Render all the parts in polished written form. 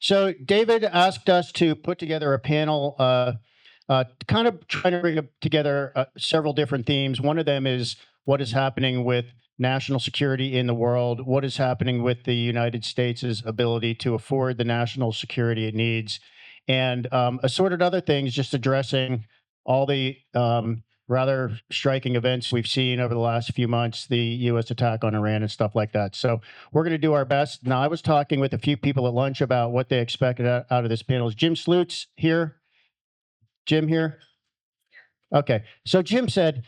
So David asked us to put together a panel, kind of trying to bring together several different themes. One of them is what is happening with national security in the world, what is happening with the United States' ability to afford the national security it needs, and assorted other things, just addressing all the rather striking events we've seen over the last few months, the U.S. attack on Iran and stuff like that. So we're going to do our best. Now, I was talking with a few people at lunch about what they expected out of this panel. Is Jim Slutz here? Jim here? Okay. So Jim said,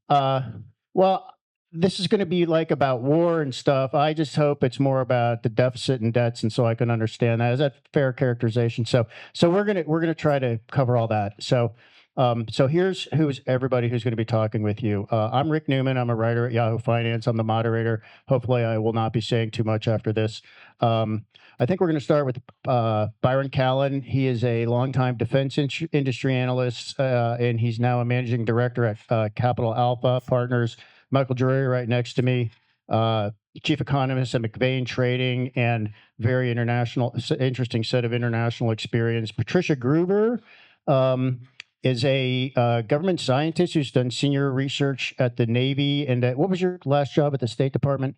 well, this is going to be like about war and stuff. I just hope it's more about the deficit and debts, and so I can understand that. Is that fair characterization? So we're gonna try to cover all that. So here's everybody who's going to be talking with you. I'm Rick Newman. I'm a writer at Yahoo Finance. I'm the moderator. Hopefully, I will not be saying too much after this. I think we're going to start with Byron Callan. He is a longtime defense industry analyst, and he's now a managing director at Capital Alpha Partners. Michael Drury, right next to me, chief economist at McVeigh Trading, and very interesting set of international experience. Patricia Gruber is a government scientist who's done senior research at the Navy. And what was your last job at the State Department?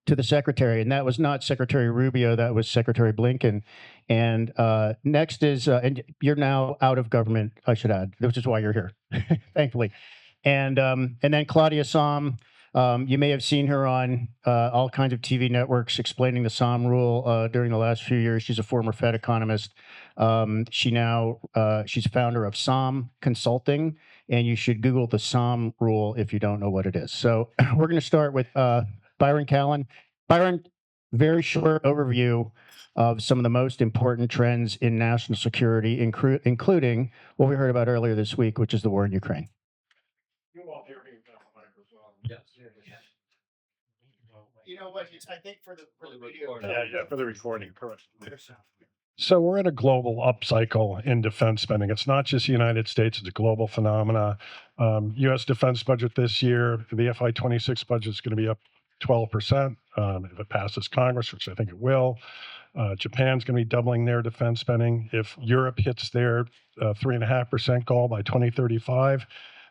To the secretary, and that was not Secretary Rubio, that was Secretary Blinken. And next is, and you're now out of government, I should add, which is why you're here, thankfully. And then Claudia Sahm, you may have seen her on all kinds of TV networks explaining the Sahm rule during the last few years. She's a former Fed economist. She's founder of Sahm Consulting, and you should Google the Sahm rule if you don't know what it is. So we're going to start with Byron Callan. Byron, very short overview of some of the most important trends in national security, including what we heard about earlier this week, which is the war in Ukraine. You all hear me as well. Yes. You know what? I think for the video. Yeah, for the recording, correct. So we're in a global upcycle in defense spending. It's not just the United States, it's a global phenomena. U.S. defense budget this year, the FY26 budget is going to be up 12% if it passes Congress, which I think it will. Japan's going to be doubling their defense spending. If Europe hits their 3.5% goal by 2035,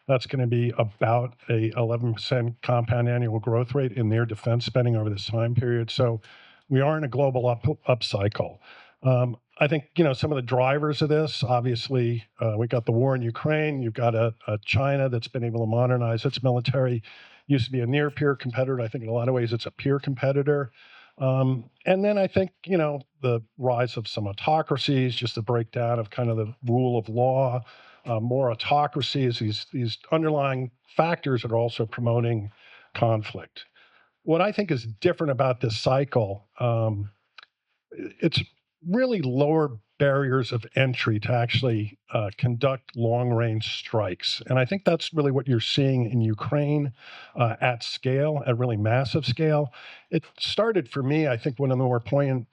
that's going to be about a 11% compound annual growth rate in their defense spending over this time period. So we are in a global upcycle. I think, some of the drivers of this, obviously, we got the war in Ukraine. You've got a China that's been able to modernize its military. Used to be a near peer competitor. I think in a lot of ways it's a peer competitor. And then I think, the rise of some autocracies, just the breakdown of kind of the rule of law, more autocracies, these underlying factors that are also promoting conflict. What I think is different about this cycle, it's really lower barriers of entry to actually conduct long-range strikes. And I think that's really what you're seeing in Ukraine at scale, at really massive scale. It started for me, I think one of the more poignant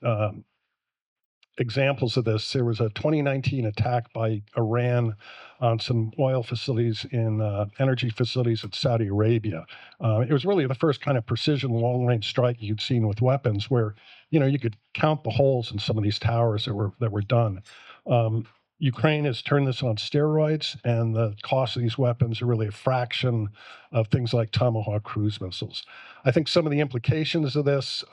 examples of this, there was a 2019 attack by Iran on some oil facilities in energy facilities in Saudi Arabia. It was really the first kind of precision long-range strike you'd seen with weapons where, you could count the holes in some of these towers that were done. Ukraine has turned this on steroids, and the cost of these weapons are really a fraction of things like Tomahawk cruise missiles. I think some of the implications of this,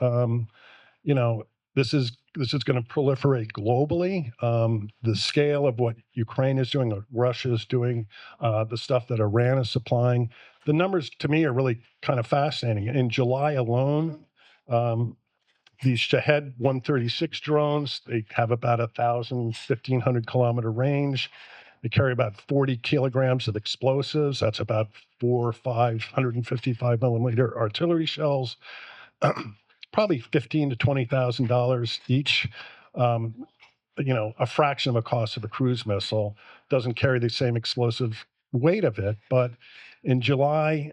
this is going to proliferate globally. The scale of what Ukraine is doing, what Russia is doing, the stuff that Iran is supplying. The numbers to me are really kind of fascinating. In July alone, these Shahed 136 drones, they have about 1,500 kilometer range. They carry about 40 kilograms of explosives. That's about 4 or 555 millimeter artillery shells. Probably $15,000 to $20,000 each. A fraction of the cost of a cruise missile. Doesn't carry the same explosive weight of it. But in July,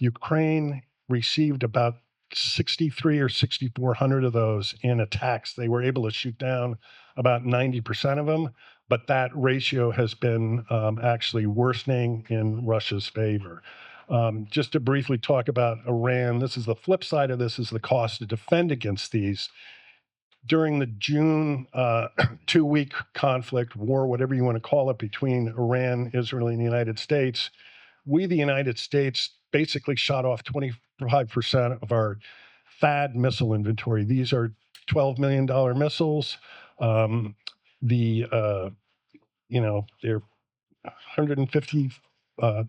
Ukraine received about 63 or 6,400 of those in attacks. They were able to shoot down about 90% of them, but that ratio has been actually worsening in Russia's favor. Just to briefly talk about Iran, this is the flip side of this, is the cost to defend against these. during the June 2-week conflict, war, whatever you want to call it, between Iran, Israel, and the United States, we, the United States, basically shot off 25% of our THAAD missile inventory. These are $12 million missiles. They're 150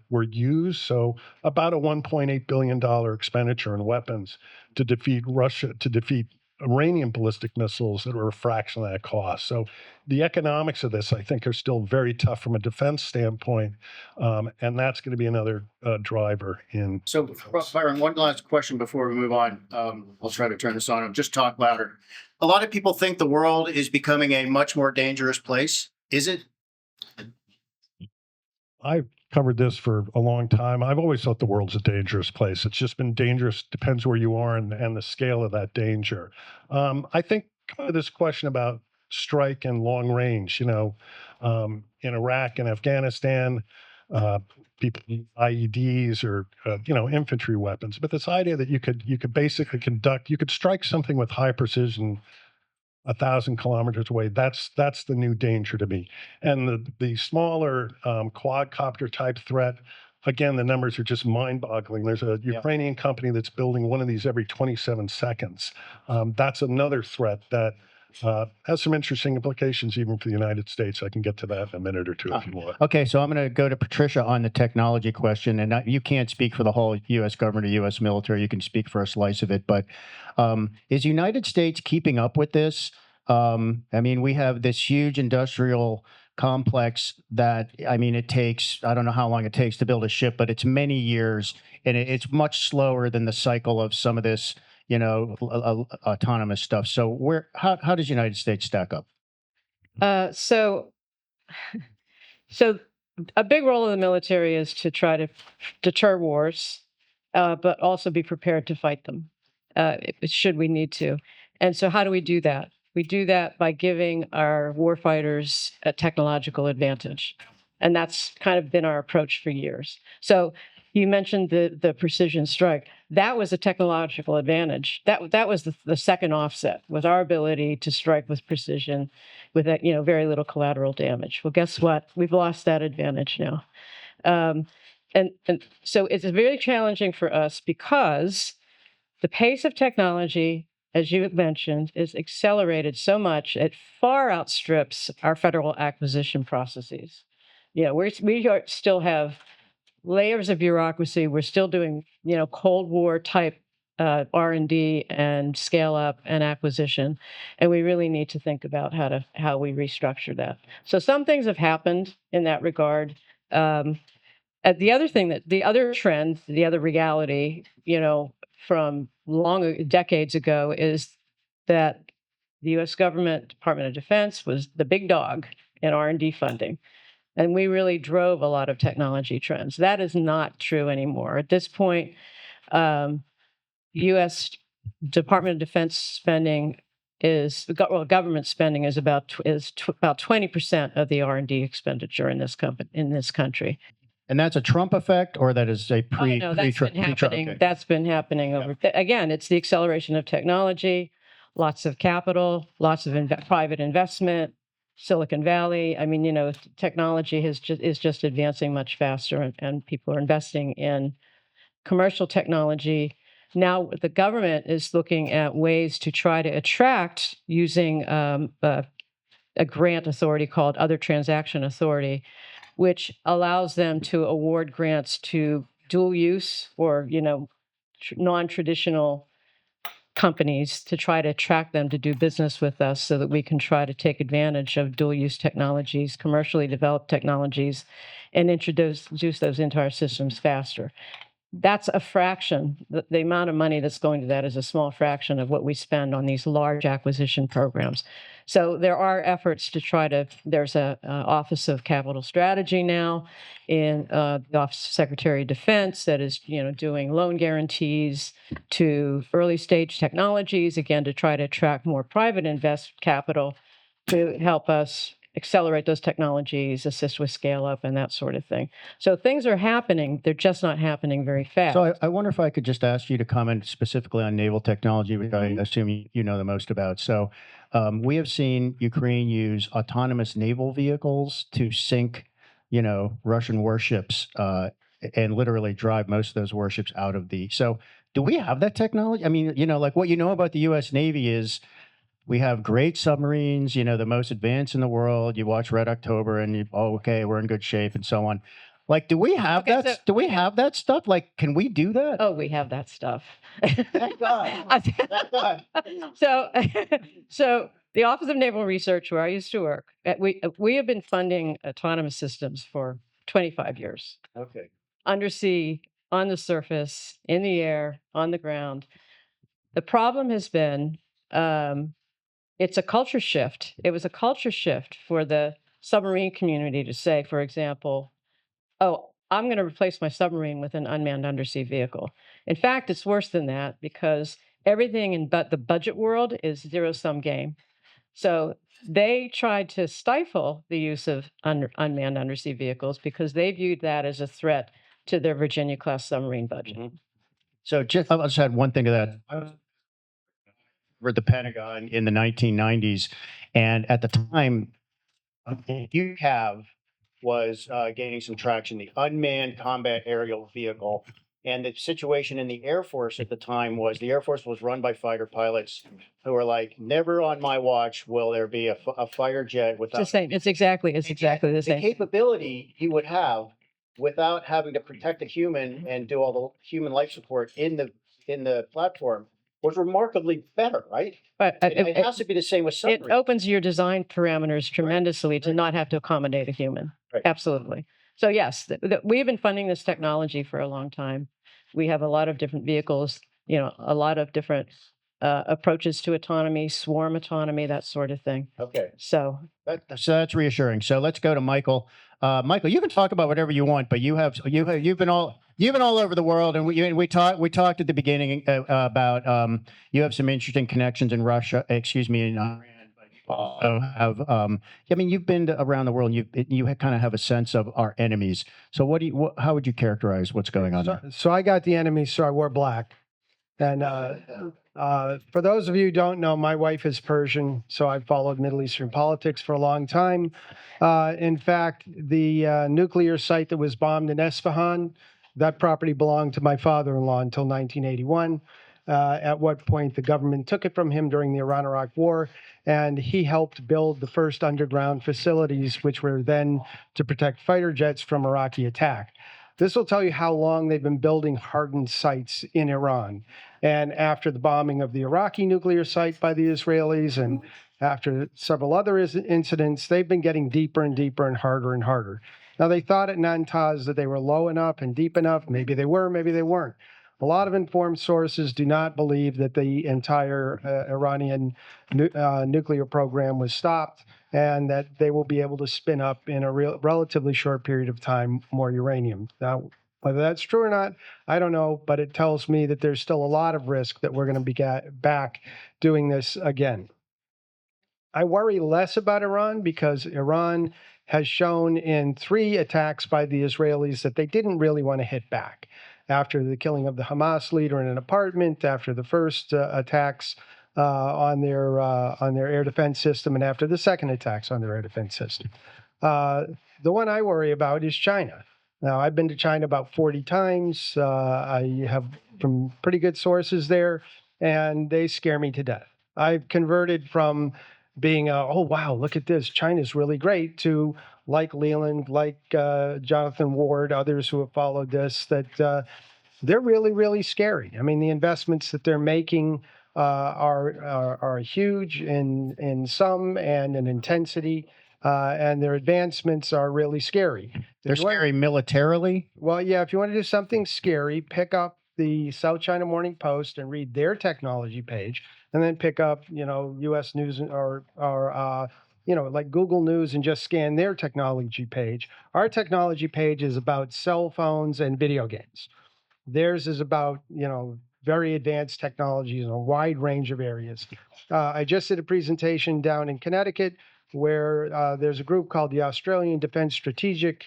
were used, so about a $1.8 billion expenditure in weapons to defeat Iranian ballistic missiles that were a fraction of that cost. So the economics of this, I think, are still very tough from a defense standpoint, and that's going to be another driver in. So, Byron, one last question before we move on. I'll try to turn this on. Just talk louder. A lot of people think the world is becoming a much more dangerous place. Is it? I've covered this for a long time. I've always thought the world's a dangerous place. It's just been dangerous, depends where you are and the scale of that danger. I think kind of this question about strike and long range, in Iraq and Afghanistan, people use IEDs or infantry weapons. But this idea that you could basically you could strike something with high precision 1,000 kilometers away. That's the new danger to me. And the smaller quadcopter type threat, again, the numbers are just mind-boggling. There's a Ukrainian company that's building one of these every 27 seconds. That's another threat that has some interesting implications even for the United States. I can get to that in a minute or two if you want. Okay, so I'm going to go to Patricia on the technology question, and you can't speak for the whole U.S. government or U.S. military. You can speak for a slice of it, but is the United States keeping up with this? We have this huge industrial complex that, it takes, I don't know how long it takes to build a ship, but it's many years, and it's much slower than the cycle of some of this autonomous stuff. So how does the United States stack up? So a big role of the military is to try to deter wars, but also be prepared to fight them, should we need to. And so how do we do that? We do that by giving our warfighters a technological advantage. And that's kind of been our approach for years. So you mentioned the precision strike. That was a technological advantage. That was the second offset, with our ability to strike with precision with very little collateral damage. Well, guess what? We've lost that advantage now. And so it's very challenging for us because the pace of technology, as you mentioned, is accelerated so much, it far outstrips our federal acquisition processes. We still have layers of bureaucracy. We're still doing, Cold War type R&D and scale up and acquisition, and we really need to think about how we restructure that. So some things have happened in that regard. The other trend, the other reality, from decades ago, is that the U.S. government, Department of Defense, was the big dog in R&D funding. And we really drove a lot of technology trends. That is not true anymore. At this point, U.S. Department of Defense spending government spending is about 20% of the R&D expenditure in this country. And that's a Trump effect, or that is a No, that's been happening. Okay. That's been happening again. It's the acceleration of technology, lots of capital, lots of private investment. Silicon Valley. Technology is just advancing much faster, and people are investing in commercial technology. Now, the government is looking at ways to try to attract using a grant authority called Other Transaction Authority, which allows them to award grants to dual use or non-traditional companies to try to attract them to do business with us so that we can try to take advantage of dual use technologies, commercially developed technologies, and introduce those into our systems faster. That's a fraction. The amount of money that's going to that is a small fraction of what we spend on these large acquisition programs. So there are efforts to there's an Office of Capital Strategy now in the Office of Secretary of Defense that is, doing loan guarantees to early stage technologies, again, to try to attract more private capital to help us accelerate those technologies, assist with scale up, and that sort of thing. So things are happening; they're just not happening very fast. So I wonder if I could just ask you to comment specifically on naval technology, which I assume you know the most about. So we have seen Ukraine use autonomous naval vehicles to sink, Russian warships and literally drive most of those warships out of the. So do we have that technology? I mean, like what you know about the U.S. Navy is we have great submarines, the most advanced in the world. You watch Red October and okay, we're in good shape and so on. Like, do we have Okay, that? so- Do we have that stuff? Like, can we do that? Oh, we have that stuff. Thank God. Thank God. So, so the Office of Naval Research, where I used to work, we have been funding autonomous systems for 25 years. Okay. Undersea, on the surface, in the air, on the ground. The problem has been it's a culture shift. It was a culture shift for the submarine community to say, for example, oh, I'm going to replace my submarine with an unmanned undersea vehicle. In fact, it's worse than that because everything in the budget world is zero-sum game. So they tried to stifle the use of unmanned undersea vehicles because they viewed that as a threat to their Virginia-class submarine budget. So I'll just add one thing to that. I was at the Pentagon in the 1990s, and at the time, UCAV was gaining some traction, the unmanned combat aerial vehicle. And the situation in the Air Force at the time was the Air Force was run by fighter pilots who were like, never on my watch will there be a fighter jet It's without the same. It's exactly the the same. capability you would have without having to protect a human and do all the human life support in the platform was remarkably better, right? But It has to be the same with it submarines. opens your design parameters tremendously to not have to accommodate a human. Right. Absolutely. So yes, we've been funding this technology for a long time. We have a lot of different vehicles, a lot of different approaches to autonomy, swarm autonomy, that sort of thing. Okay. So So that's reassuring. So let's go to Michael. Michael, you can talk about whatever you want, but you've been all over the world, and we talked at the beginning about you have some interesting connections in Russia. Excuse me, in Iran. But you also have I mean, you've been around the world, and you kind of have a sense of our enemies. So how would you characterize what's going on there? So I got the enemies, so I wore black. And for those of you who don't know, my wife is Persian, so I've followed Middle Eastern politics for a long time. In fact, the nuclear site that was bombed in Esfahan, that property belonged to my father-in-law until 1981, at what point the government took it from him during the Iran-Iraq War, and he helped build the first underground facilities, which were then to protect fighter jets from Iraqi attack. This will tell you how long they've been building hardened sites in Iran. And after the bombing of the Iraqi nuclear site by the Israelis and after several other incidents, they've been getting deeper and deeper and harder and harder. Now, they thought at Natanz that they were low enough and deep enough. Maybe they were, maybe they weren't. A lot of informed sources do not believe that the entire Iranian nuclear program was stopped and that they will be able to spin up in a relatively short period of time more uranium. Now, whether that's true or not, I don't know, but it tells me that there's still a lot of risk that we're going to be back doing this again. I worry less about Iran because Iran has shown in 3 attacks by the Israelis that they didn't really want to hit back. After the killing of the Hamas leader in an apartment, after the first attacks on their air defense system, and after the second attacks on their air defense system. The one I worry about is China. Now, I've been to China about 40 times. I have from pretty good sources there, and they scare me to death. I've converted from being, oh, wow, look at this, China's really great, to like Leland, like Jonathan Ward, others who have followed this, that they're really, really scary. I mean, the investments that they're making are huge in sum and in intensity, and their advancements are really scary. They're scary militarily. Well, yeah, if you want to do something scary, pick up the South China Morning Post and read their technology page, and then pick up, U.S. News or like Google News and just scan their technology page. Our technology page is about cell phones and video games. Theirs is about, very advanced technologies in a wide range of areas. I just did a presentation down in Connecticut where there's a group called the Australian Defense Strategy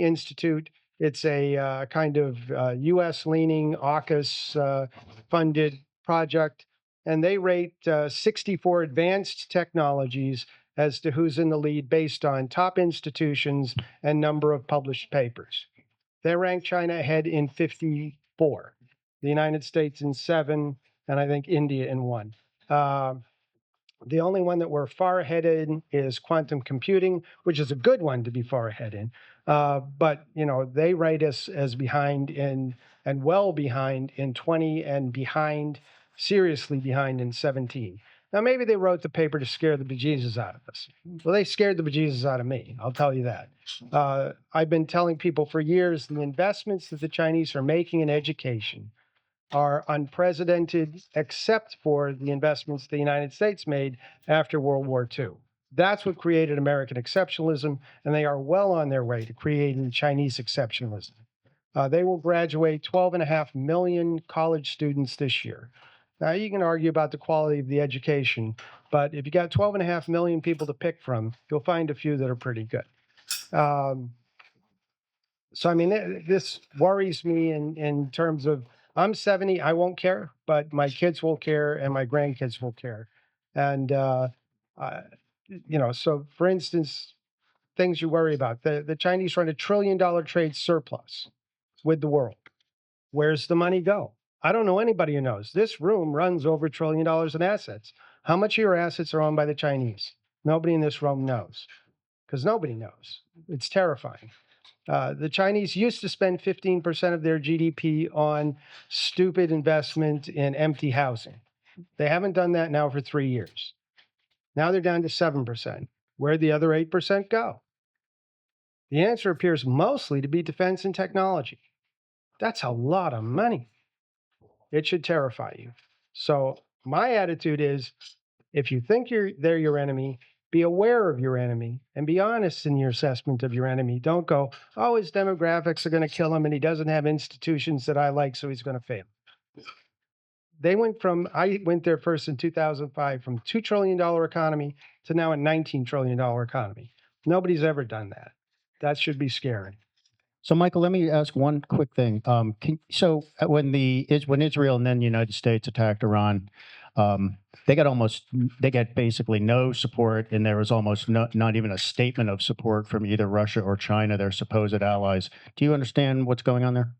Institute. It's a kind of U.S.-leaning AUKUS funded project, and they rate 64 advanced technologies as to who's in the lead based on top institutions and number of published papers. They rank China ahead in 54, the United States in 7, and I think India in 1. The only one that we're far ahead in is quantum computing, which is a good one to be far ahead in. But they rate us as behind in and well behind in 20 and behind, seriously behind in 17. Now maybe they wrote the paper to scare the bejesus out of us. Well, they scared the bejesus out of me. I'll tell you that. I've been telling people for years the investments that the Chinese are making in education are unprecedented, except for the investments the United States made after World War II. That's what created American exceptionalism, and they are well on their way to creating Chinese exceptionalism. They will graduate 12.5 million college students this year. Now, you can argue about the quality of the education, but if you got 12.5 million people to pick from, you'll find a few that are pretty good. So, I mean, this worries me in terms of I'm 70, I won't care, but my kids will care and my grandkids will care. And, so for instance, things you worry about. The Chinese run $1 trillion trade surplus with the world. Where's the money go? I don't know anybody who knows. This room runs over $1 trillion in assets. How much of your assets are owned by the Chinese? Nobody in this room knows, because nobody knows. It's terrifying. The Chinese used to spend 15% of their GDP on stupid investment in empty housing. They haven't done that now for 3 years. Now they're down to 7%. Where'd the other 8% go? The answer appears mostly to be defense and technology. That's a lot of money. It should terrify you. So my attitude is, if you think they're your enemy, be aware of your enemy and be honest in your assessment of your enemy. Don't go, oh, his demographics are going to kill him and he doesn't have institutions that I like, so he's going to fail. I went there first in 2005, from $2 trillion economy to now a $19 trillion economy. Nobody's ever done that. That should be scary. So, Michael, let me ask one quick thing. When Israel and then the United States attacked Iran, they got basically no support, and there was almost not even a statement of support from either Russia or China, their supposed allies. Do you understand what's going on there?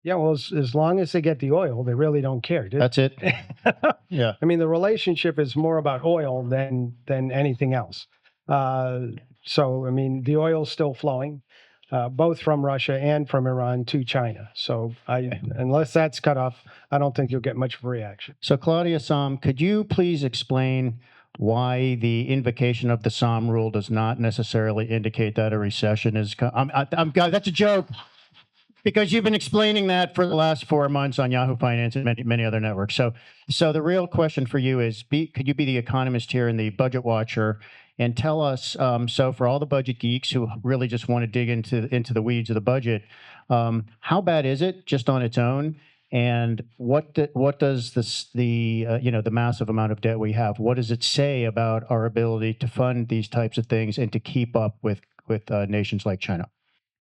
Yeah, well, as long as they get the oil, they really don't care. That's it. Yeah. I mean, the relationship is more about oil than anything else. So, I mean, the oil's still flowing, both from Russia and from Iran to China. So, unless that's cut off, I don't think you'll get much of a reaction. So, Claudia Sahm, could you please explain why the invocation of the Sahm rule does not necessarily indicate that a recession is? That's a joke. Because you've been explaining that for the last 4 months on Yahoo Finance and many other networks. So the real question for you is, could you be the economist here and the budget watcher and tell us, so for all the budget geeks who really just want to dig into the weeds of the budget, how bad is it just on its own? And what does the massive amount of debt we have, what does it say about our ability to fund these types of things and to keep up with nations like China?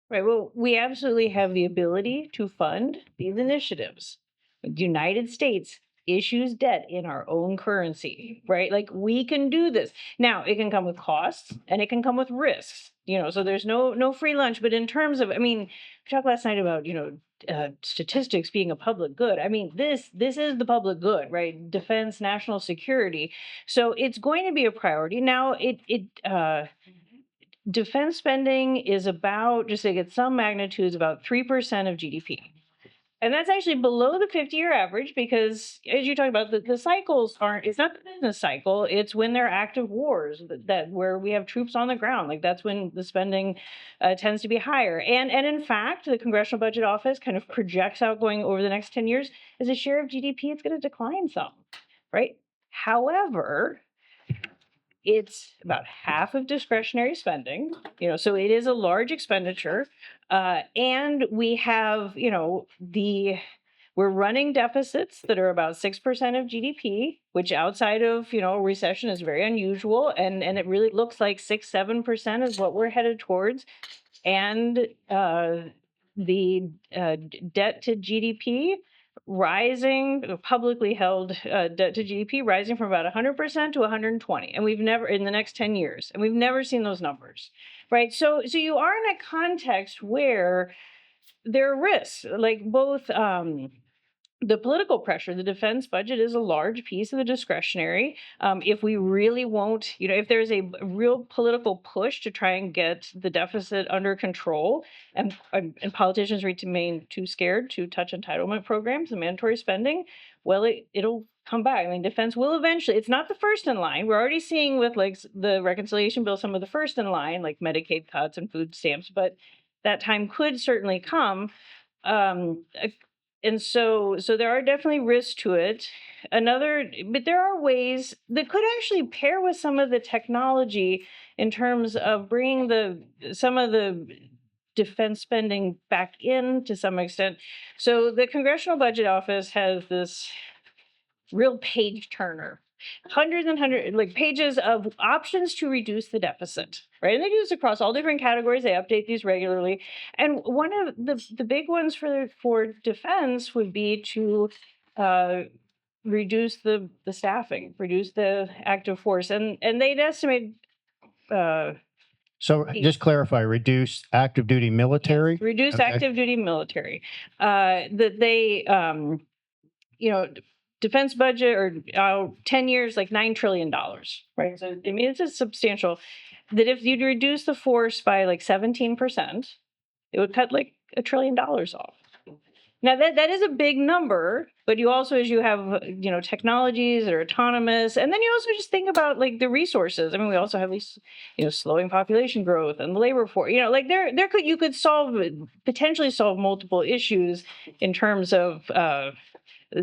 Right. Well, we absolutely have the ability to fund these initiatives. The United States issues debt in our own currency, right? Like, we can do this. Now, it can come with costs and it can come with risks, so there's no free lunch. But in terms of, I mean, we talked last night about, statistics being a public good. I mean, this is the public good, right? Defense, national security. So it's going to be a priority. Now, defense spending is about, just to get some magnitudes, about 3% of GDP. And that's actually below the 50-year average because, as you talked about, the cycles it's not the business cycle. It's when there are active wars that where we have troops on the ground. Like, that's when the spending tends to be higher. And in fact, the Congressional Budget Office kind of projects out going over the next 10 years, as a share of GDP, it's going to decline some, right? However, it's about half of discretionary spending, so it is a large expenditure. And we have, we're We're running deficits that are about 6% of GDP, which outside of, a recession is very unusual. And it really looks like 6-7% is what we're headed towards. And the debt to GDP rising, publicly held debt to GDP rising from about 100% to 120, and we've never in the next 10 years, and we've never seen those numbers, right? So you are in a context where there are risks, like both the political pressure. The defense budget is a large piece of the discretionary. If we really won't, if there's a real political push to try and get the deficit under control, and politicians remain too scared to touch entitlement programs and mandatory spending, well, it'll come back. I mean, defense will eventually. It's not the first in line. We're already seeing with like the reconciliation bill some of the first in line, like Medicaid cuts and food stamps, but that time could certainly come. And so there are definitely risks to it. But there are ways that could actually pair with some of the technology in terms of bringing some of the defense spending back in to some extent. So the Congressional Budget Office has this real page turner, hundreds and hundreds like pages of options to reduce the deficit, right? And they do this across all different categories. They update these regularly. And one of the big ones for defense would be to reduce the staffing, reduce the active force. And they'd estimate So just clarify, reduce active duty military? reduce Okay. active duty military. That they defense budget or 10 years, like $9 trillion, right? So, I mean, it's a substantial, that if you'd reduce the force by like 17%, it would cut like $1 trillion off. Now that is a big number, but you also, as you have, technologies that are autonomous, and then you also just think about like the resources. I mean, we also have these, slowing population growth and the labor force. Like you could potentially solve multiple issues in terms of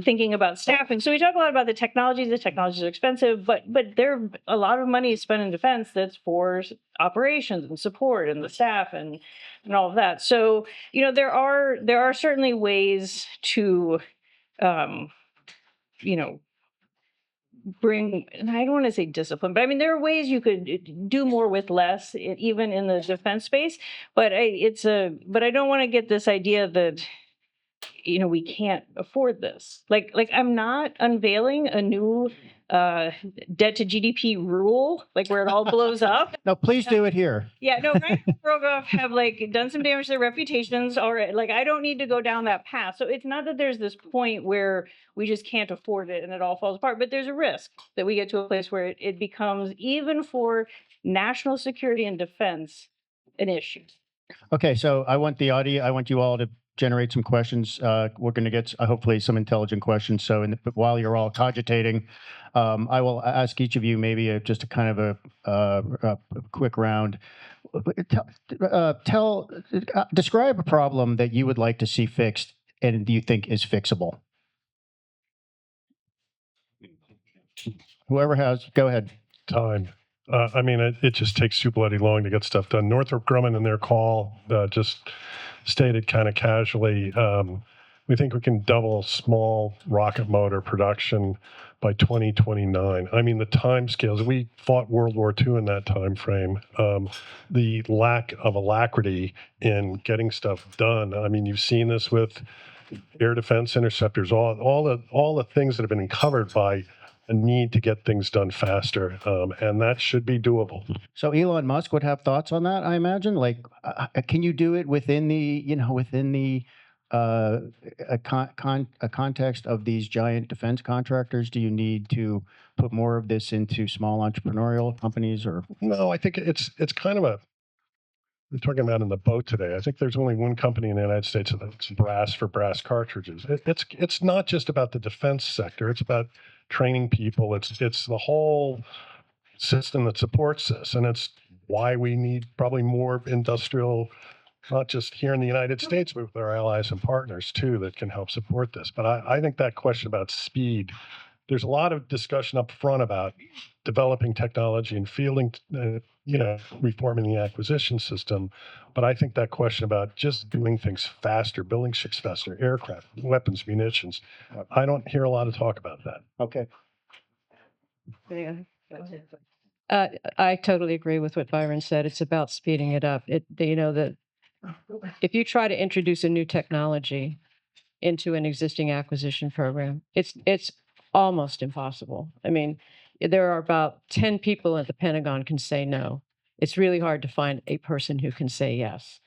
thinking about staffing. So we talk a lot about the technologies. The technologies are expensive, but there a lot of money is spent in defense that's for operations and support and the staff and all of that. So there are certainly ways to bring, and I don't want to say discipline, but I mean there are ways you could do more with less, even in the defense space. But I don't want to get this idea that we can't afford this. Like I'm not unveiling a new debt to GDP rule, like where it all blows up. No, please do it here. Yeah, no, Ryan and Rogoff have like done some damage to their reputations already. Like I don't need to go down that path. So it's not that there's this point where we just can't afford it and it all falls apart, but there's a risk that we get to a place where it becomes, even for national security and defense, an issue. Okay, so I want you all to generate some questions. We're going to get hopefully some intelligent questions. So while you're all cogitating, I will ask each of you maybe just a kind of a quick round. Describe a problem that you would like to see fixed and do you think is fixable? Whoever has, go ahead. Time. I mean, it just takes too bloody long to get stuff done. Northrop Grumman in their call just stated kind of casually, we think we can double small rocket motor production by 2029. I mean, the time scales, we fought World War II in that time frame. The lack of alacrity in getting stuff done. I mean, you've seen this with air defense interceptors, all the things that have been covered by a need to get things done faster, and that should be doable. So Elon Musk would have thoughts on that, I imagine. Like, can you do it within the a context of these giant defense contractors? Do you need to put more of this into small entrepreneurial companies, or? No, I think it's kind of we're talking about in the boat today. I think there's only one company in the United States that's brass for brass cartridges. It's not just about the defense sector. It's about training people. It's the whole system that supports this, and it's why we need probably more industrial, not just here in the United States, but with our allies and partners too, that can help support this. But I think that question about speed there's a lot of discussion up front about developing technology and fielding, reforming the acquisition system. But I think that question about just doing things faster, building ships faster, aircraft, weapons, munitions, I don't hear a lot of talk about that. Okay. I totally agree with what Byron said. It's about speeding it up. That if you try to introduce a new technology into an existing acquisition program, it's almost impossible. I mean, there are about 10 people at the Pentagon can say no. It's really hard to find a person who can say yes.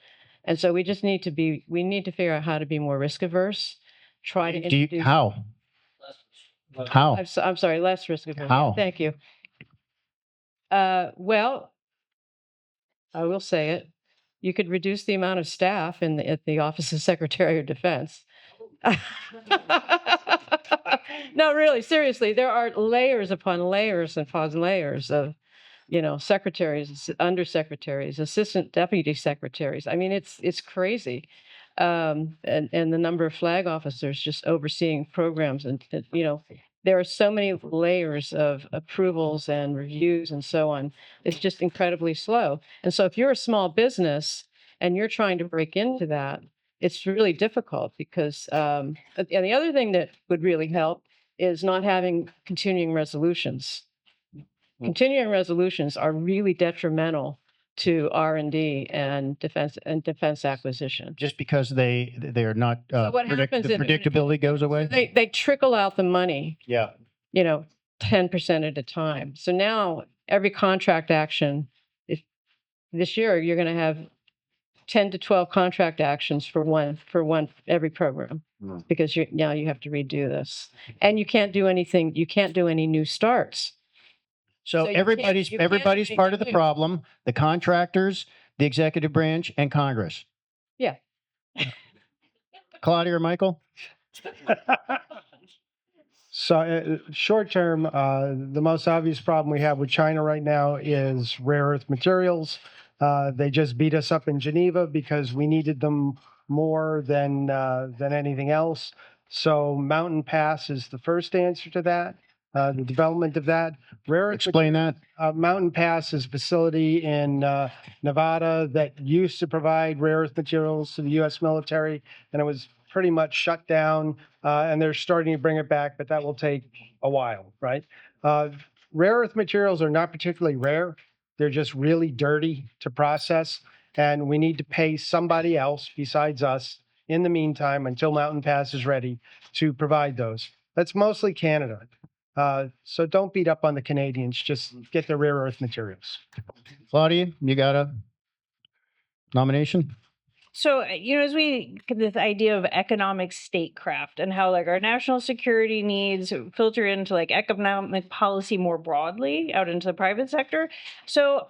And so we need to figure out how to be more risk averse. Try to introduce. How? I'm sorry, less risk averse. How? Thank you. Well, I will say it. You could reduce the amount of staff at the Office of Secretary of Defense. No, really, seriously, there are layers upon layers upon layers of, secretaries, undersecretaries, assistant deputy secretaries. I mean, it's crazy. And the number of flag officers just overseeing programs, and there are so many layers of approvals and reviews and so on. It's just incredibly slow. And so if you're a small business and you're trying to break into that, it's really difficult because, and the other thing that would really help is not having continuing resolutions. Continuing resolutions are really detrimental to R&D and defense acquisition. Just because they're not So what happens the predictability goes away. They trickle out the money, Yeah. 10% at a time. So now every contract action, if this year you're going to have 10 to 12 contract actions for one every program, because now you have to redo this, and you can't do anything. You can't do any new starts. So you everybody's can't do part of the anything new. problem: the contractors, the executive branch, and Congress. Yeah. Claudia or Michael? So short term, the most obvious problem we have with China right now is rare earth materials. They just beat us up in Geneva because we needed them more than anything else. So Mountain Pass is the first answer to that. The development of that. Explain that. Mountain Pass is a facility in Nevada that used to provide rare earth materials to the U.S. military, and it was pretty much shut down. And they're starting to bring it back, but that will take a while, right? Rare earth materials are not particularly rare. They're just really dirty to process, and we need to pay somebody else besides us in the meantime until Mountain Pass is ready to provide those. That's mostly Canada. So don't beat up on the Canadians. Just get the rare earth materials. Claudia, you got a nomination? So, as we get this idea of economic statecraft and how like our national security needs filter into like economic policy more broadly out into the private sector. So,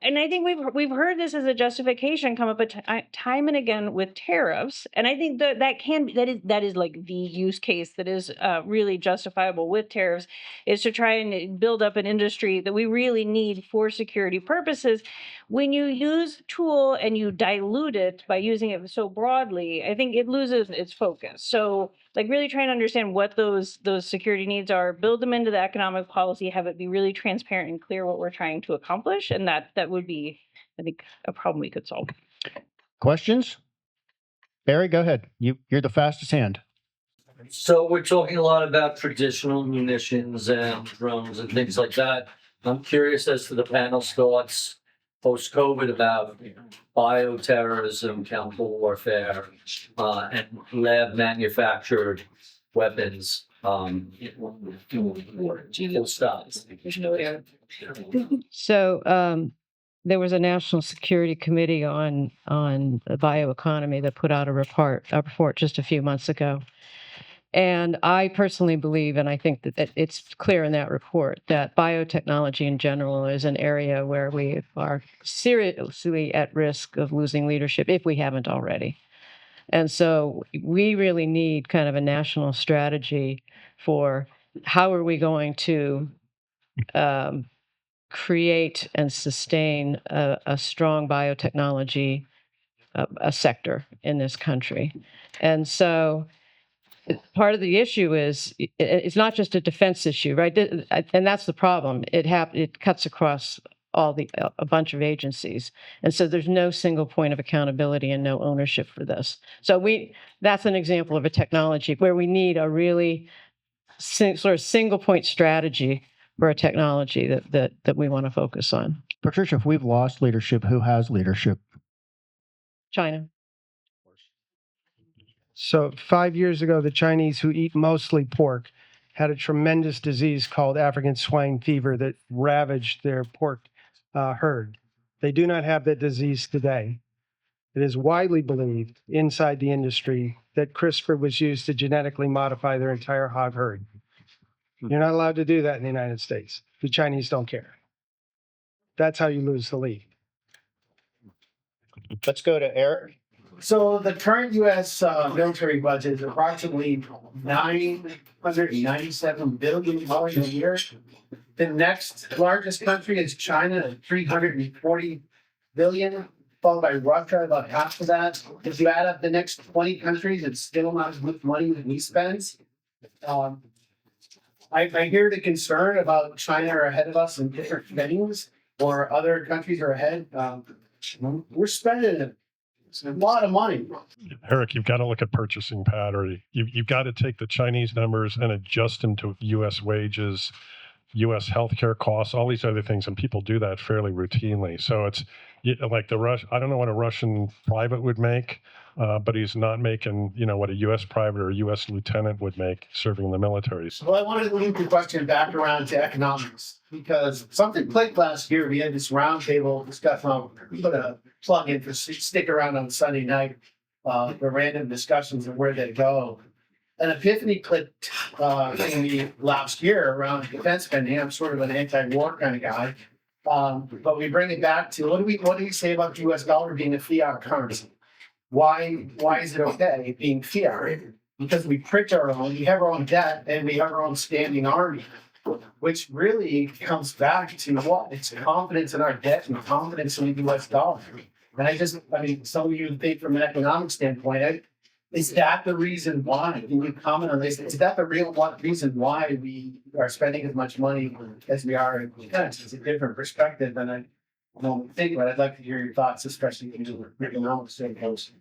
and I think we've heard this as a justification come up time and again with tariffs, and I think that is like the use case that is really justifiable with tariffs, is to try and build up an industry that we really need for security purposes. When you use tool and you dilute it by using it so broadly, I think it loses its focus. So like really trying to understand what those security needs are, build them into the economic policy, have it be really transparent and clear what we're trying to accomplish. And that would be, I think, a problem we could solve. Questions? Barry, go ahead. You're the fastest hand. So we're talking a lot about traditional munitions and drones and things like that. I'm curious as to the panel's thoughts post-COVID about bioterrorism, chemical warfare, and lab manufactured weapons. Full stop. So there was a National Security Committee on the bioeconomy that put out a report just a few months ago. And I personally believe, and I think that it's clear in that report, that biotechnology in general is an area where we are seriously at risk of losing leadership if we haven't already. And so we really need kind of a national strategy for how are we going to create and sustain a strong biotechnology a sector in this country. And so part of the issue is it's not just a defense issue, right? And that's the problem. It cuts across a bunch of agencies, and so there's no single point of accountability and no ownership for this. So that's an example of a technology where we need a really sort of single point strategy for a technology that we want to focus on. Patricia, if we've lost leadership, who has leadership? China. So 5 years ago, the Chinese, who eat mostly pork, had a tremendous disease called African swine fever that ravaged their pork herd. They do not have that disease today. It is widely believed inside the industry that CRISPR was used to genetically modify their entire hog herd. You're not allowed to do that in the United States. The Chinese don't care. That's how you lose the lead. Let's go to Eric. So the current U.S. Military budget is approximately $997 billion a year. The next largest country is China at $340 billion, followed by Russia, about half of that. If you add up the next 20 countries, it's still not as much money that we spend. I hear the concern about China are ahead of us in different things, or other countries are ahead. We're spending a lot of money. Eric, you've got to look at purchasing pattern. You've got to take the Chinese numbers and adjust them to U.S. wages, U.S. healthcare costs, all these other things, and people do that fairly routinely. So it's like I don't know what a Russian private would make, but he's not making, what a U.S. private or a U.S. lieutenant would make serving in the military. Well, I wanted to loop the question back around to economics, because something clicked last year. We had this roundtable discussion. We put a plug in for stick around on Sunday night for random discussions of where they go. An epiphany clicked in me last year around defense spending. I'm sort of an anti-war kind of guy. But we bring it back to what do we say about the US dollar being a fiat currency? Why is it okay being fiat? Because we print our own, we have our own debt, and we have our own standing army, which really comes back to what? It's confidence in our debt and confidence in the US dollar. And some of you think from an economic standpoint, is that the reason why? Can you comment on this? Is that the real reason why we are spending as much money as we are in defense? It's a different perspective than I normally think, but I'd like to hear your thoughts, especially in the economic standpoint.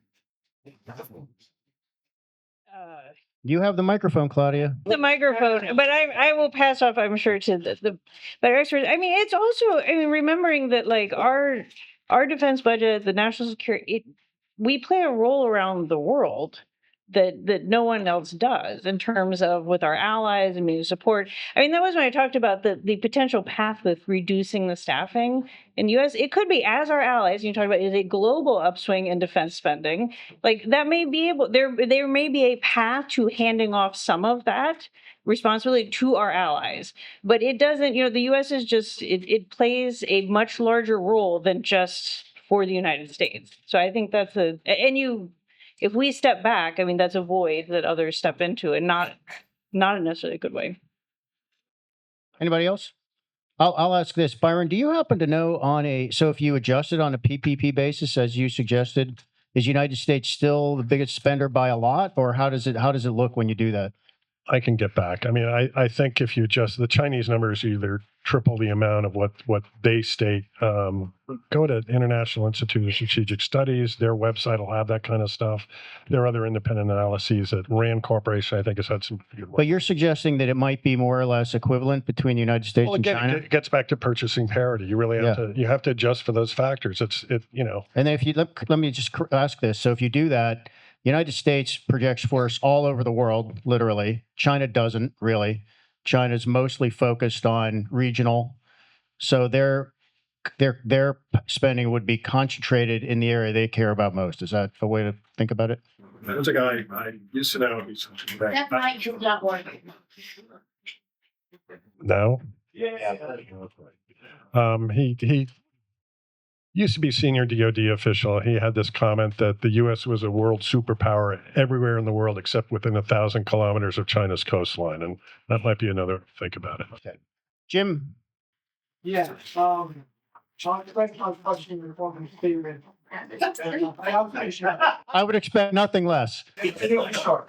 You have the microphone, Claudia. The microphone, but I will pass off, I'm sure, to the better experts. It's also, remembering that like our defense budget, the national security, we play a role around the world that no one else does in terms of with our allies and media support. That was when I talked about the potential path with reducing the staffing in the U.S. It could be as our allies, you talked about, is a global upswing in defense spending. Like that may be there may be a path to handing off some of that responsibility to our allies, but it doesn't. The U.S. is just it plays a much larger role than just for the United States. So I think that's if we step back, that's a void that others step into, and not necessarily a good way. Anybody else? I'll ask this, Byron. Do you happen to know so if you adjust it on a PPP basis, as you suggested, is United States still the biggest spender by a lot, or how does it look when you do that? I can get back. I think if you adjust the Chinese numbers, either triple the amount of what they state. Go to International Institute of Strategic Studies. Their website will have that kind of stuff. There are other independent analyses at RAND Corporation, I think, has had some good work. But you're suggesting that it might be more or less equivalent between the United States and China? It gets back to purchasing parity. You really have to adjust for those factors. And then if you let me just ask this. So if you do that, United States projects force all over the world, literally. China doesn't really. China's mostly focused on regional. So their spending would be concentrated in the area they care about most. Is that a way to think about it? There's a guy I used to know. That mic is not working. No? Yeah. He used to be senior DoD official. He had this comment that the U.S. was a world superpower everywhere in the world except within 1,000 kilometers of China's coastline, and that might be another way to think about it. Okay, Jim. Yeah. On the question on budgeting reform and favorite, I would expect nothing less. Sure.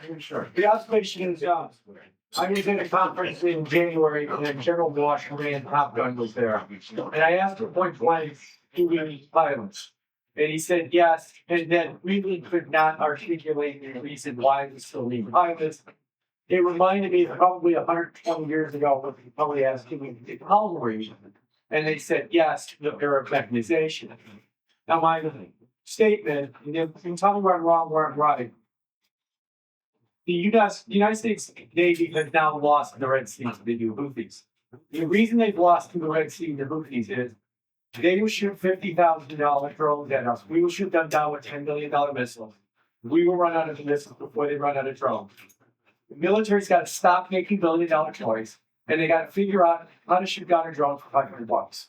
The observation is, I was in a conference in January and General Washington Top Gun was there. And I asked him point blank, do we need pilots? And he said yes, and then really could not articulate the reason why we still need pilots. It reminded me of probably 120 years ago when we probably asked him if we did cavalry. And they said yes, the era of mechanization. Now my statement, and you can tell me where I'm wrong, where I'm right. The United States Navy has now lost the Red Sea to the Houthis. The reason they've lost to the Red Sea to the Houthis is they will shoot $50,000 drones at us. We will shoot them down with $10 million missiles. We will run out of the missiles before they run out of drones. The military's got to stop making $1 billion toys, and they got to figure out how to shoot down a drone for $500.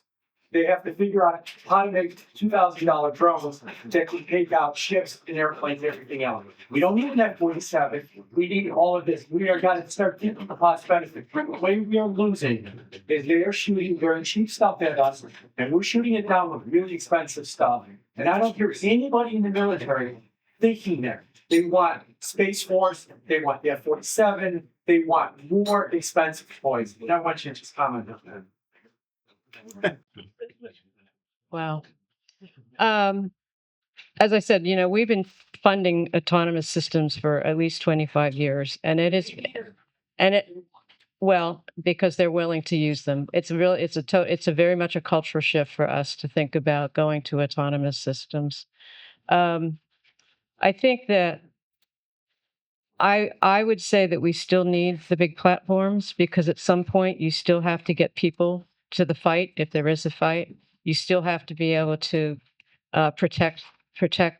They have to figure out how to make $2,000 drones that can take out ships and airplanes and everything else. We don't need an F-47. We need all of this. We are going to start thinking the cost benefit. The way we are losing is they are shooting very cheap stuff at us, and we're shooting it down with really expensive stuff. And I don't hear anybody in the military thinking that. They want Space Force. They want the F-47. They want more expensive toys. And I want you to just comment on that. Wow. As I said, we've been funding autonomous systems for at least 25 years, and because they're willing to use them. It's a very much a cultural shift for us to think about going to autonomous systems. I think that I would say that we still need the big platforms because at some point you still have to get people to the fight if there is a fight. You still have to be able to protect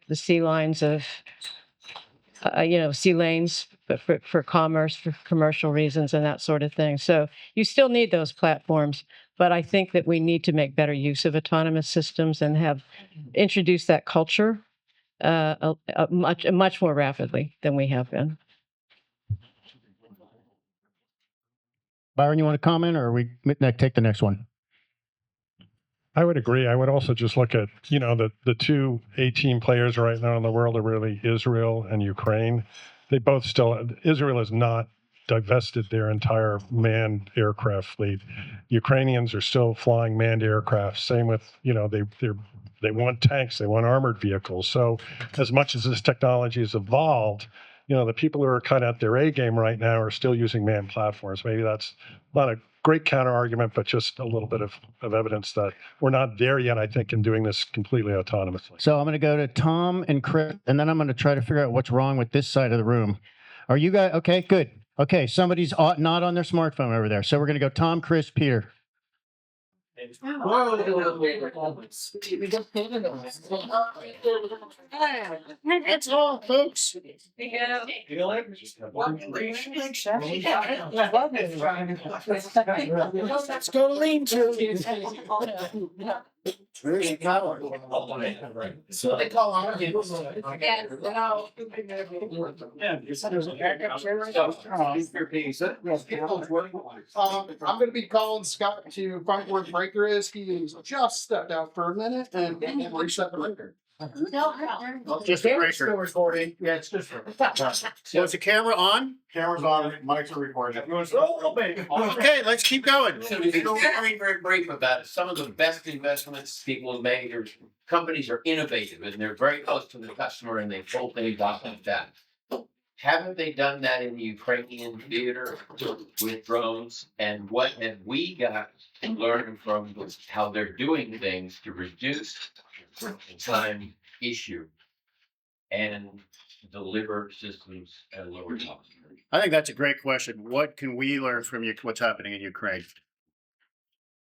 the sea lines of sea lanes, but for commerce, for commercial reasons, and that sort of thing. So you still need those platforms, but I think that we need to make better use of autonomous systems and have introduced that culture much more rapidly than we have been. Byron, you want to comment, or we take the next one? I would agree. I would also just look at, the two A-team players right now in the world are really Israel and Ukraine. They both Israel has not divested their entire manned aircraft fleet. Ukrainians are still flying manned aircraft. Same with, they want tanks, they want armored vehicles. So as much as this technology has evolved, the people who are kind of at their A game right now are still using manned platforms. Maybe that's not a great counter argument, but just a little bit of evidence that we're not there yet, I think, in doing this completely autonomously. So I'm going to go to Tom and Chris, and then I'm going to try to figure out what's wrong with this side of the room. Are you guys okay? Good. Okay, somebody's not on their smartphone over there. So we're going to go Tom, Chris, Peter. That's all, folks. Let's go to lean to. So they call on you. I'm going to be calling Scott to find where the breaker is. He just stepped out for a minute and reset the breaker. Just a breaker. Recording. Yeah, it's just. So is the camera on? Camera's on. Mics are recording. Okay, let's keep going. So to be very, very brief about it, some of the best investments people have made are companies are innovative and they're very close to the customer and they pull things off like that. Haven't they done that in the Ukrainian theater with drones? And what have we got to learn from how they're doing things to reduce the time issue and deliver systems at a lower cost? I think that's a great question. What can we learn from what's happening in Ukraine?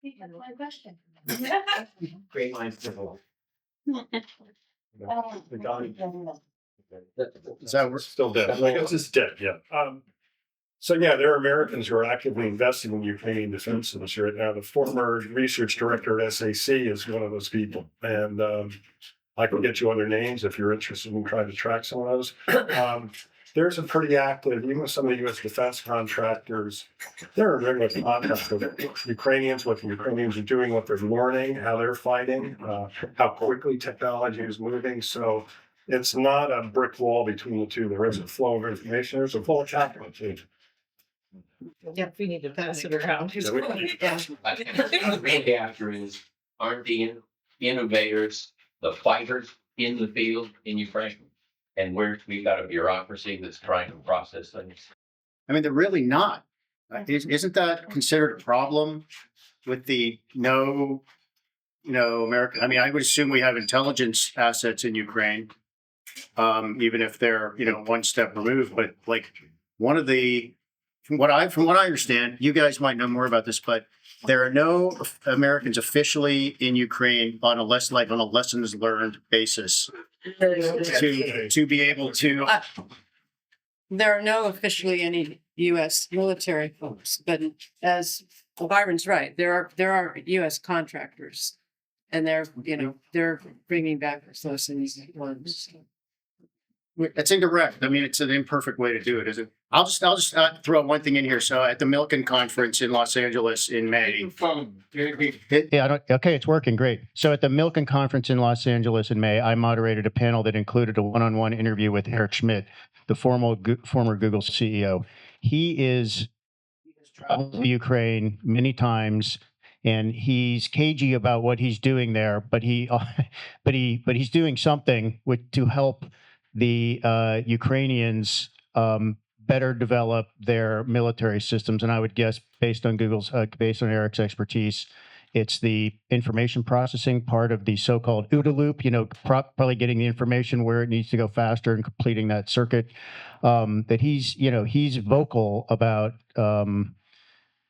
One question. Great minds develop. Is that we're Still dead. I guess it's dead, yeah. So yeah, there are Americans who are actively investing in Ukrainian defense industry right now. The former research director at SAC is one of those people. And I can get you other names if you're interested in trying to track some of those. there's a pretty active, even with some of the U.S. defense contractors, they're in regular contact with Ukrainians, what the Ukrainians are doing, what they're learning, how they're fighting, how quickly technology is moving. So it's not a brick wall between the two. There is a flow of information. There's a flow of capital too. Yeah, we need to pass it around. Yeah, The main after is, aren't the innovators, the fighters in the field in Ukraine? And we've got a bureaucracy that's trying to process things. I mean, they're really not. Isn't that considered a problem with the America? I mean, I would assume we have intelligence assets in Ukraine, even if they're, one step removed. But like one of the, from what I understand, you guys might know more about this, but there are no Americans officially in Ukraine on a lessons learned basis to be able to. There are no officially any U.S. military folks, but as Byron's right, there are U.S. contractors, and they're bringing back those lessons learned. It's indirect. I mean, it's an imperfect way to do it, isn't it? I'll just throw one thing in here. So at the Milken conference in Los Angeles in May. Okay, it's working great. So at the Milken conference in Los Angeles in May, I moderated a panel that included a one-on-one interview with Eric Schmidt, the former Google CEO. He has traveled to Ukraine many times, and he's cagey about what he's doing there. But he's doing something to help the Ukrainians better develop their military systems. And I would guess, based on based on Eric's expertise, it's the information processing part of the so-called OODA loop, probably getting the information where it needs to go faster and completing that circuit. That he's vocal about the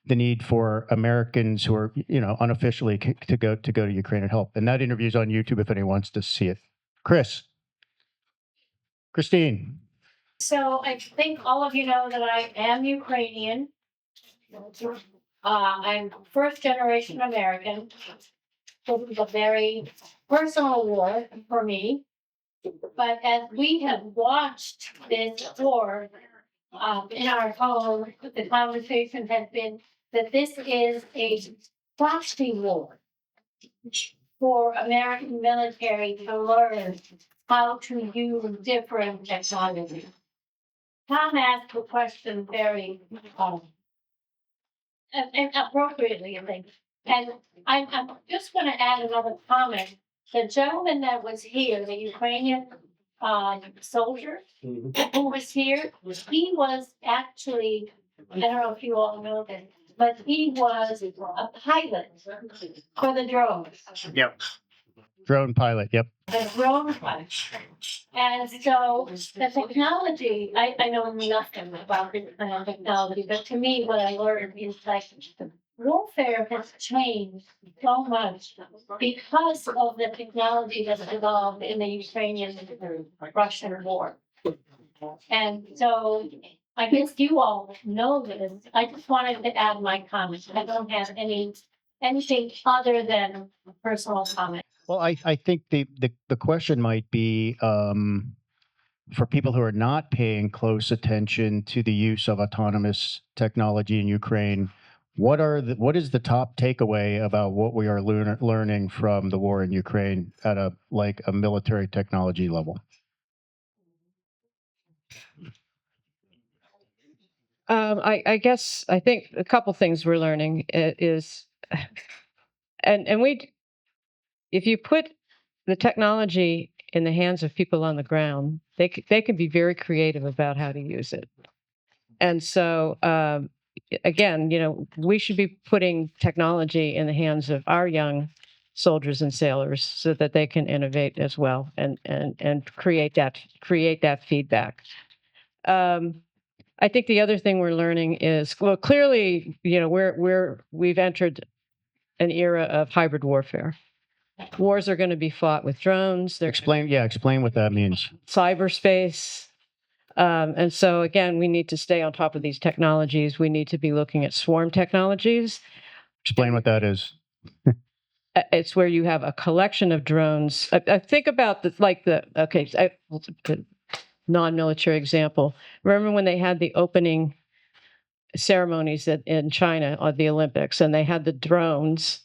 need for Americans who are, unofficially to go to Ukraine and help. And that interview is on YouTube if anyone wants to see it. Christine. So I think all of you know that I am Ukrainian. I'm first generation American. This is a very personal war for me. But as we have watched this war in our home, the conversation has been that this is a proxy war for American military to learn how to use different technologies. Tom asked the question very and appropriately, I think. And I'm just going to add another comment. The gentleman that was here, the Ukrainian soldier who was here, he was actually, I don't know if you all know this, but he was a pilot for the drones. Yep. Drone pilot. Yep. The drone pilot. And so the technology, I know nothing about the technology, but to me, what I learned is like warfare has changed so much because of the technology that's involved in the Ukrainian-Russian war. And so I guess you all know this. I just wanted to add my comments. I don't have anything other than a personal comment. Well, I think the question might be for people who are not paying close attention to the use of autonomous technology in Ukraine. What is the top takeaway about what we are learning from the war in Ukraine at a military technology level? I guess I think a couple things we're learning is, if you put the technology in the hands of people on the ground, they can be very creative about how to use it. And so, again, we should be putting technology in the hands of our young soldiers and sailors so that they can innovate as well and create that feedback. I think the other thing we're learning is, well, clearly, we've entered an era of hybrid warfare. Wars are going to be fought with drones. Explain what that means. Cyberspace. And so, again, we need to stay on top of these technologies. We need to be looking at swarm technologies. Explain what that is. It's where you have a collection of drones. I think about non-military example. Remember when they had the opening ceremonies in China at the Olympics, and they had the drones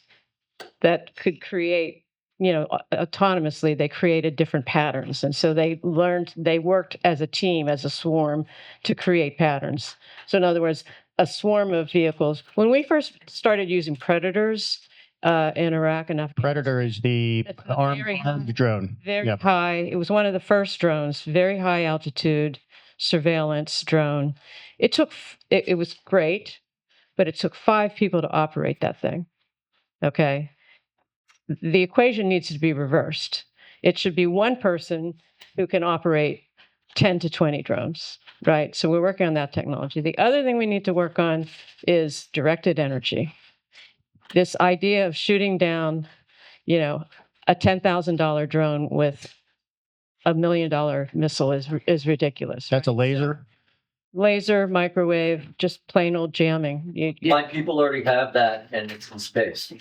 that could create, autonomously, they created different patterns. And so they worked as a team, as a swarm to create patterns. So in other words, a swarm of vehicles. When we first started using Predators in Iraq and Afghanistan, Predator is the it's a very armed drone. very Yep. high. It was one of the first drones, very high altitude surveillance drone. It was great, but it took 5 people to operate that thing. Okay. The equation needs to be reversed. It should be one person who can operate 10 to 20 drones, right? So we're working on that technology. The other thing we need to work on is directed energy. This idea of shooting down, a $10,000 drone with $1 million missile is ridiculous. That's a laser. Laser, microwave, just plain old jamming. My people already have that, and it's in space.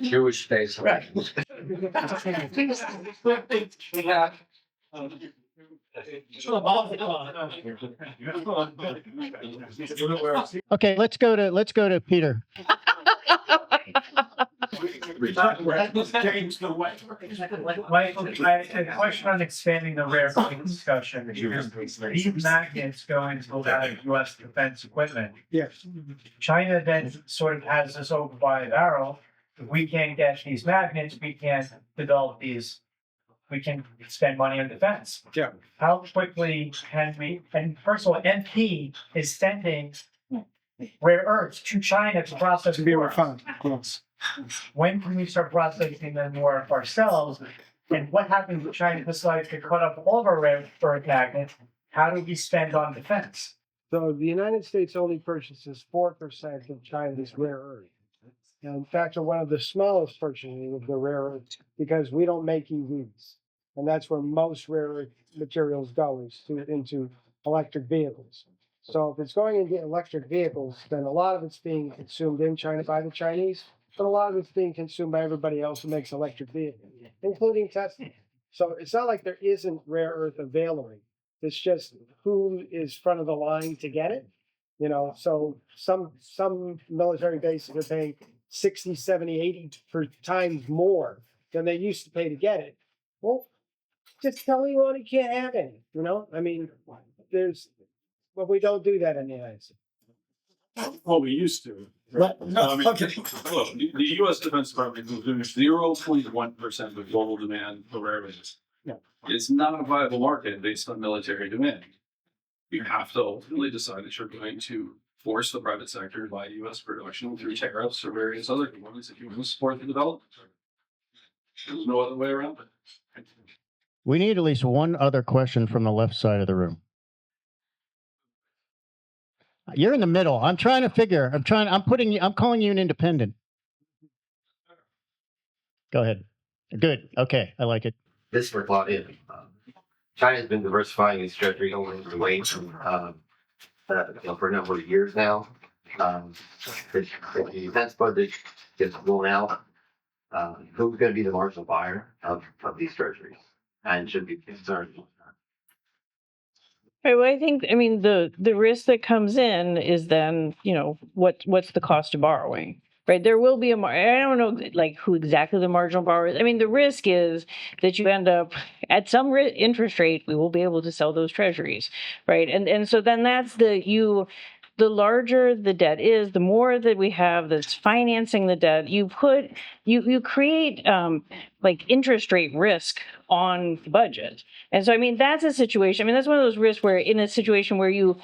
Jewish space. Right. Okay, let's go to Peter. My question on expanding the rare earth discussion is these magnets go into a lot of U.S. defense equipment. Yes. China then sort of has this over by a barrel. If we can't get these magnets, we can't develop these. We can spend money on defense. Yeah. How quickly can we? And first of all, MP is sending rare earths to China to process To be for us. refined. Yes. When can we start processing them more ourselves? And what happens if China decides to cut up all of our rare earth magnets? How do we spend on defense? So the United States only purchases 4% of China's rare earth. And in fact, we're one of the smallest purchasing of the rare earth because we don't make EVs. And that's where most rare earth materials go into electric vehicles. So if it's going into electric vehicles, then a lot of it's being consumed in China by the Chinese, but a lot of it's being consumed by everybody else who makes electric vehicles, including Tesla. So it's not like there isn't rare earth available. It's just who is front of the line to get it. So some military bases are paying 60, 70, 80 times more than they used to pay to get it. Well, just tell anyone you can't have any, I mean, but we don't do that in the United States. Well, we used to. But, Okay. Look, the U.S. Defense Department is doing 0.1% of global demand for rare earths. Yeah. It's not a viable market based on military demand. You have to ultimately decide that you're going to force the private sector to buy U.S. production through tariffs or various other components if you want to support the development. There's no other way around it. We need at least one other question from the left side of the room. You're in the middle. I'm calling you an independent. Go ahead. Good. Okay. I like it. This is for Claudia. China's been diversifying its treasury holdings away from, for a number of years now. If the defense budget gets blown out, who's going to be the marginal buyer of these treasuries? And should be concerned. Right. Well, I think, the risk that comes in is then, what's the cost of borrowing? Right. There will be I don't know who exactly the marginal borrower is. The risk is that you end up at some interest rate, we will be able to sell those treasuries. Right. And so then that's the larger the debt is, the more that we have that's financing the debt, you create interest rate risk on the budget. And so, that's a situation. That's one of those risks where in a situation where you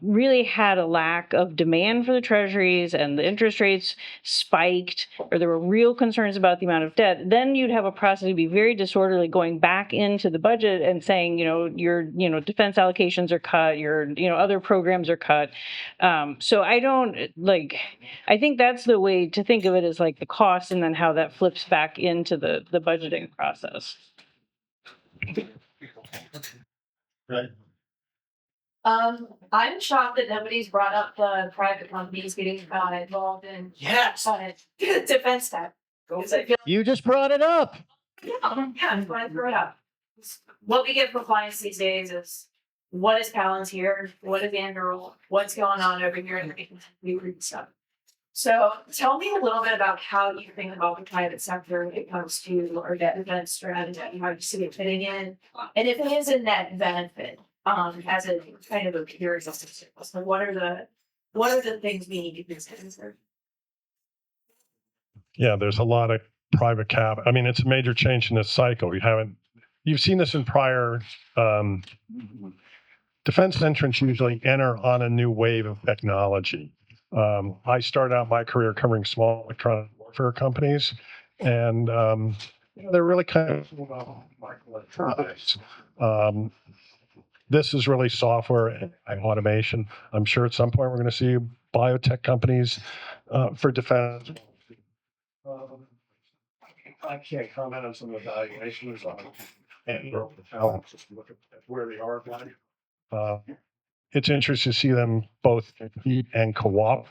really had a lack of demand for the treasuries and the interest rates spiked, or there were real concerns about the amount of debt, then you'd have a process to be very disorderly going back into the budget and saying, your defense allocations are cut, your other programs are cut. So I think that's the way to think of it, as the cost and then how that flips back into the budgeting process. Right. I'm shocked that nobody's brought up the private companies getting involved in defense tech. You just brought it up. Yeah, I'm glad to throw it up. what we get for clients these days is what is Palantir, what is Anduril, what's going on over here in the stuff. So tell me a little bit about how you think about the private sector when it comes to our net event strategy, how you see it fitting in, and if it is a net benefit, as a kind of a peer system. So what are the things we need to consider? Yeah, there's a lot of private cap. I mean, it's a major change in this cycle. You've seen this in prior defense entrants usually enter on a new wave of technology. I started out my career covering small electronic warfare companies, and they're really kind of microelectronics. This is really software and automation. I'm sure at some point we're going to see biotech companies for defense. I can't comment on some of the valuations and look at where they are. It's interesting to see them both compete and cooperate.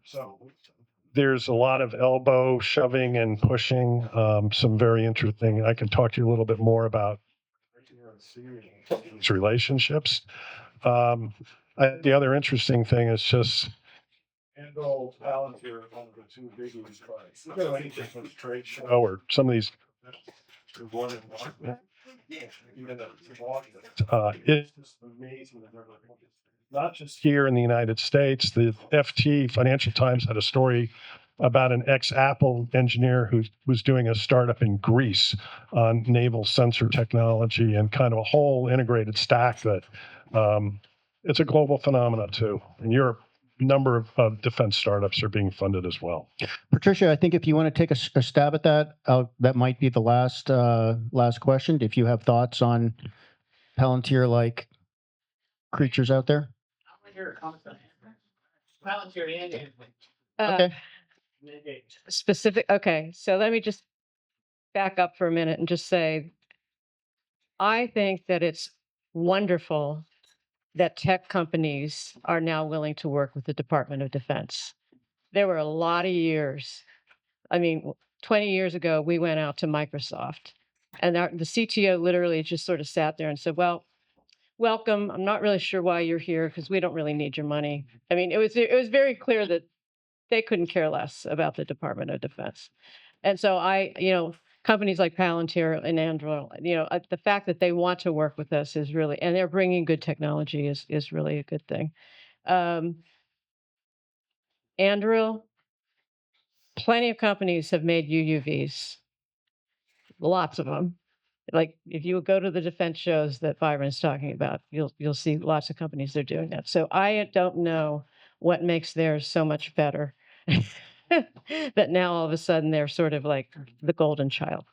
So there's a lot of elbow shoving and pushing. Some very interesting. I can talk to you a little bit more about these relationships. The other interesting thing is just Anduril, Palantir, one of the two biggies. Look at anything from the trade show or some of these. It's just amazing that they're not just here in the United States. The FT Financial Times had a story about an ex-Apple engineer who was doing a startup in Greece on naval sensor technology and kind of a whole integrated stack that it's a global phenomenon too. In Europe, a number of defense startups are being funded as well. Patricia, I think if you want to take a stab at that, that might be the last question. If you have thoughts on Palantir-like creatures out there. Okay. Specific. Okay. So let me just back up for a minute and just say, I think that it's wonderful that tech companies are now willing to work with the Department of Defense. There were a lot of years. I mean, 20 years ago, we went out to Microsoft and the CTO literally just sort of sat there and said, well, welcome. I'm not really sure why you're here because we don't really need your money. I mean, it was very clear that they couldn't care less about the Department of Defense. And so companies like Palantir and Anduril, the fact that they want to work with us is really, and they're bringing good technology is really a good thing. Anduril, plenty of companies have made UUVs, lots of them. Like if you go to the defense shows that Byron's talking about, you'll see lots of companies that are doing that. So I don't know what makes theirs so much better that now all of a sudden they're sort of like the golden child.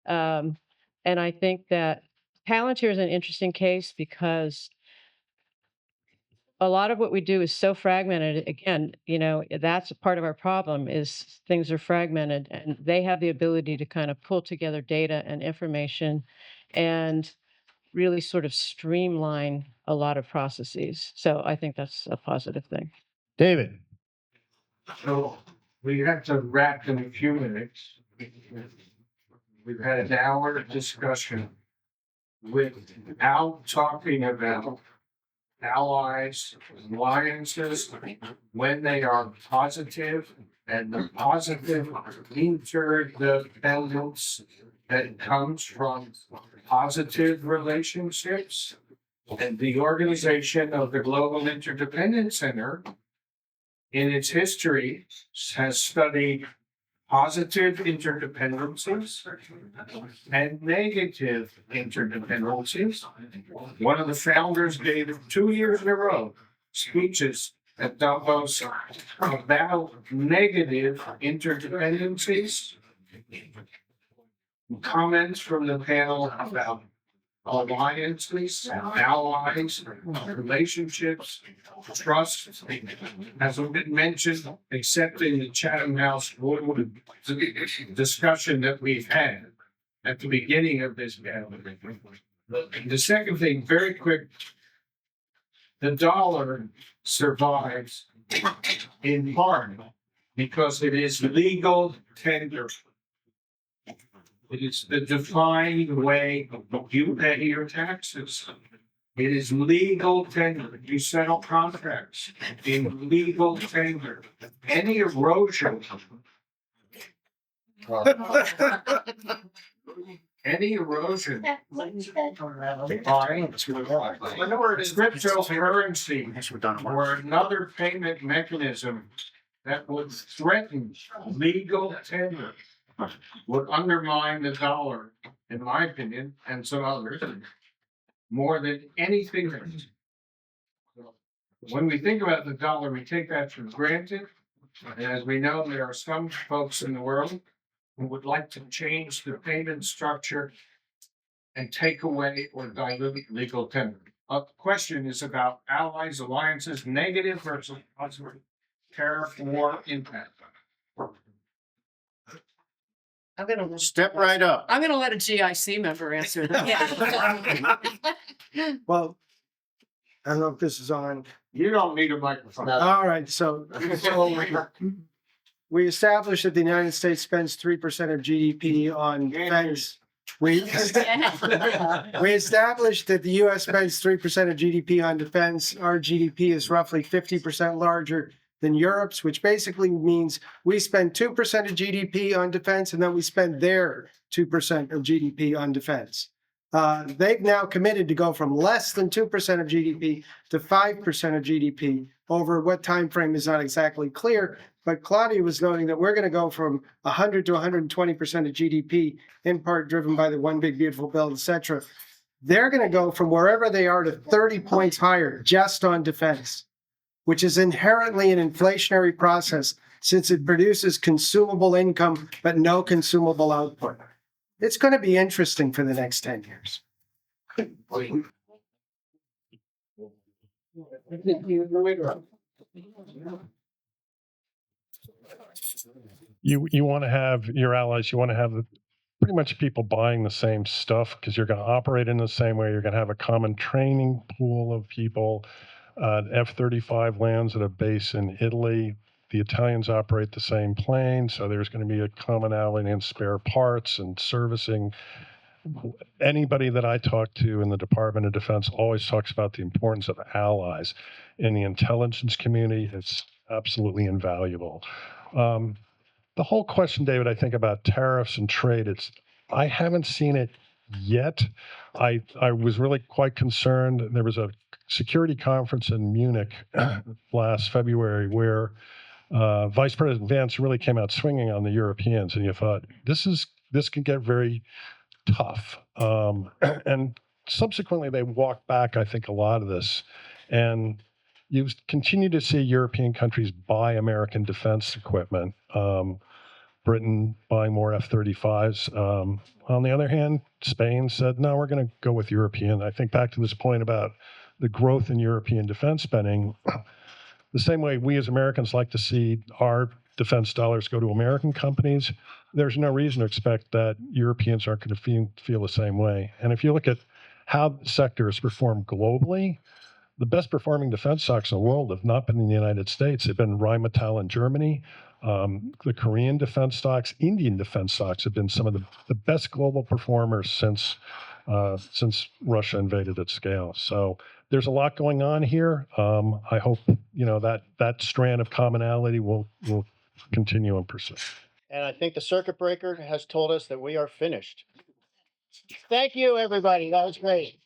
And I think that Palantir is an interesting case because a lot of what we do is so fragmented. Again, that's a part of our problem is things are fragmented and they have the ability to kind of pull together data and information and really sort of streamline a lot of processes. So I think that's a positive thing. David. So we have to wrap in a few minutes. We've had an hour discussion without talking about allies, alliances, when they are positive, and the positive interdependence that comes from positive relationships. And the organization of the Global Interdependence Center, in its history, has studied positive interdependencies and negative interdependencies. One of the founders gave 2 years in a row speeches at Davos about negative interdependencies. Comments from the panel about alliances, allies, relationships, trust hasn't been mentioned except in the Chatham House discussion that we've had at the beginning of this gathering. The second thing, very quick, the dollar survives in part because it is legal tender. It is the defined way you pay your taxes. It is legal tender. You settle contracts in legal tender. Any erosion. Any erosion. Cryptocurrency or another payment mechanism that would threaten legal tender would undermine the dollar, in my opinion, and some others, more than anything else. When we think about the dollar, we take that for granted. And as we know, there are some folks in the world who would like to change the payment structure and take away or dilute legal tender. The question is about allies, alliances, negative versus positive tariff war impact. I'm gonna Step right up. I'm gonna let a GIC member answer that. Well, I don't know if this is on. You don't need a microphone. All right, so we established that the United States spends 3% of GDP on defense. We established that the US spends 3% of GDP on defense. Our GDP is roughly 50% larger than Europe's, which basically means we spend 2% of GDP on defense, and then we spend their 2% of GDP on defense. They've now committed to go from less than 2% of GDP to 5% of GDP over what time frame is not exactly clear. But Claudia was noting that we're going to go from 100 to 120% of GDP, in part driven by the One Big Beautiful Bill, et cetera. They're going to go from wherever they are to 30 points higher just on defense, which is inherently an inflationary process since it produces consumable income but no consumable output. It's going to be interesting for the next 10 years. You want to have your allies, you want to have pretty much people buying the same stuff because you're going to operate in the same way. You're going to have a common training pool of people. F-35 lands at a base in Italy. The Italians operate the same plane, so there's going to be a commonality in spare parts and servicing. Anybody that I talk to in the Department of Defense always talks about the importance of allies. In the intelligence community, it's absolutely invaluable. The whole question, David, I think about tariffs and trade, I haven't seen it yet. I was really quite concerned. There was a security conference in Munich last February where Vice President Vance really came out swinging on the Europeans, and you thought, this can get very tough. And subsequently, they walked back, I think, a lot of this. And you continue to see European countries buy American defense equipment. Britain buying more F-35s. On the other hand, Spain said, no, we're going to go with European. I think back to this point about the growth in European defense spending, the same way we as Americans like to see our defense dollars go to American companies, there's no reason to expect that Europeans aren't going to feel the same way. And if you look at how the sector has performed globally, the best performing defense stocks in the world have not been in the United States. They've been Rheinmetall in Germany. The Korean defense stocks, Indian defense stocks have been some of the best global performers since Russia invaded at scale. So there's a lot going on here. I hope that strand of commonality will continue and persist. And I think the circuit breaker has told us that we are finished. Thank you, everybody. That was great.